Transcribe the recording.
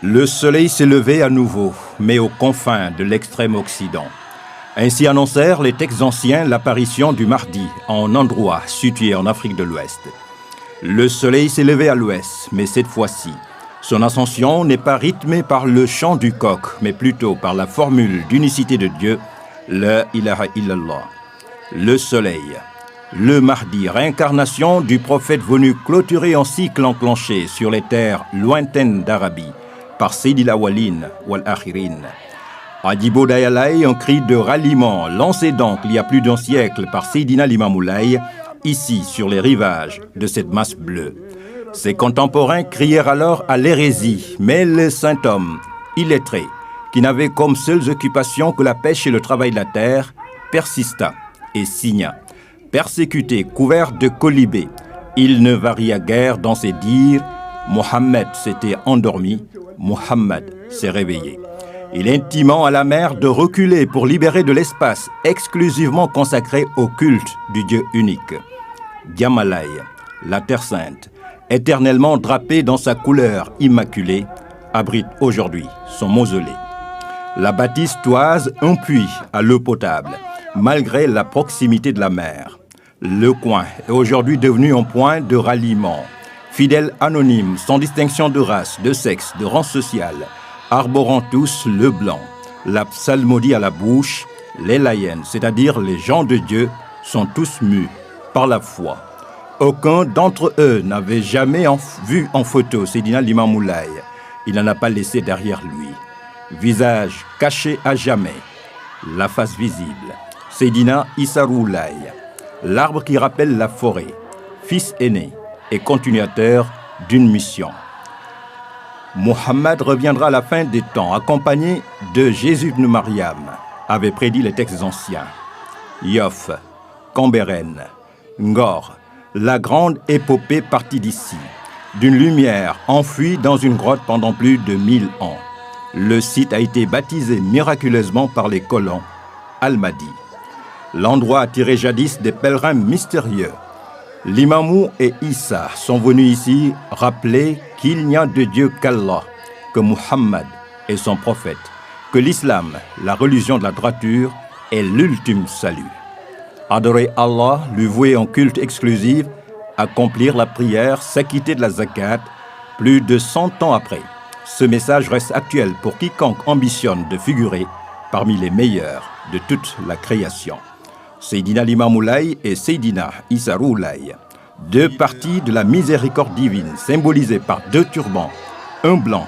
Le soleil s'est levé à nouveau, mais aux confins de l'extrême Occident. Ainsi annoncèrent les textes anciens l'apparition du Mahdi en endroit situé en Afrique de l'Ouest. Le soleil s'est levé à l'ouest, mais cette fois-ci, son ascension n'est pas rythmée par le chant du coq, mais plutôt par la formule d'unicité de Dieu, La ilaha illallah. Le soleil, le Mahdi, réincarnation du prophète venu clôturer un cycle enclenché sur les terres lointaines d'Arabie par Sayyidil Awwalin wal Akhirin. Adibo Dayalay, un cri de ralliement lancé donc il y a plus d'un siècle par Seydina Limamou Laye, ici sur les rivages de cette masse bleue. Ses contemporains crièrent alors à l'hérésie, mais le saint homme, illettré, qui n'avait comme seules occupations que la pêche et le travail de la terre, persista et signa. Persécuté, couvert de colibés, il ne varia guère dans ses dires. Mohammed s'était endormi, Mohammed s'est réveillé. Il intimant à la mer de reculer pour libérer de l'espace exclusivement consacré au culte du Dieu unique. Diamalay, la Terre Sainte, éternellement drapée dans sa couleur immaculée, abrite aujourd'hui son mausolée. La bâtisse toise un puits à l'eau potable, malgré la proximité de la mer. Le coin est aujourd'hui devenu un point de ralliement. Fidèles anonymes, sans distinction de race, de sexe, de rang social, arborant tous le blanc, la psalmodie à la bouche, les laïens, c'est-à-dire les gens de Dieu, sont tous mus par la foi. Aucun d'entre eux n'avait jamais vu en photo Seydina Limamou Laye. Il n'en a pas laissé derrière lui. Visage caché à jamais, la face visible. Seydina Issa Rouhou Laye, l'arbre qui rappelle la forêt, fils aîné et continuateur d'une mission. Mohammed reviendra à la fin des temps, accompagné de Jésus ibn Mariam, avait prédit les textes anciens. Yoff, Cambérène, Ngor, la grande épopée partie d'ici, d'une lumière enfouie dans une grotte pendant plus de 1000 ans. Le site a été baptisé miraculeusement par les colons, Al-Mahdi. L'endroit attirait jadis des pèlerins mystérieux. Limamou et Issa sont venus ici rappeler qu'il n'y a de Dieu qu'Allah, que Muhammad est son prophète, que l'islam, la religion de la droiture, est l'ultime salut. Adorer Allah, lui vouer un culte exclusif, accomplir la prière, s'acquitter de la zakat, plus de 100 ans après. Ce message reste actuel pour quiconque ambitionne de figurer parmi les meilleurs de toute la création. Seydina Limamou Laye et Seydina Issa Rouhou Laye, deux parties de la miséricorde divine symbolisées par deux turbans, un blanc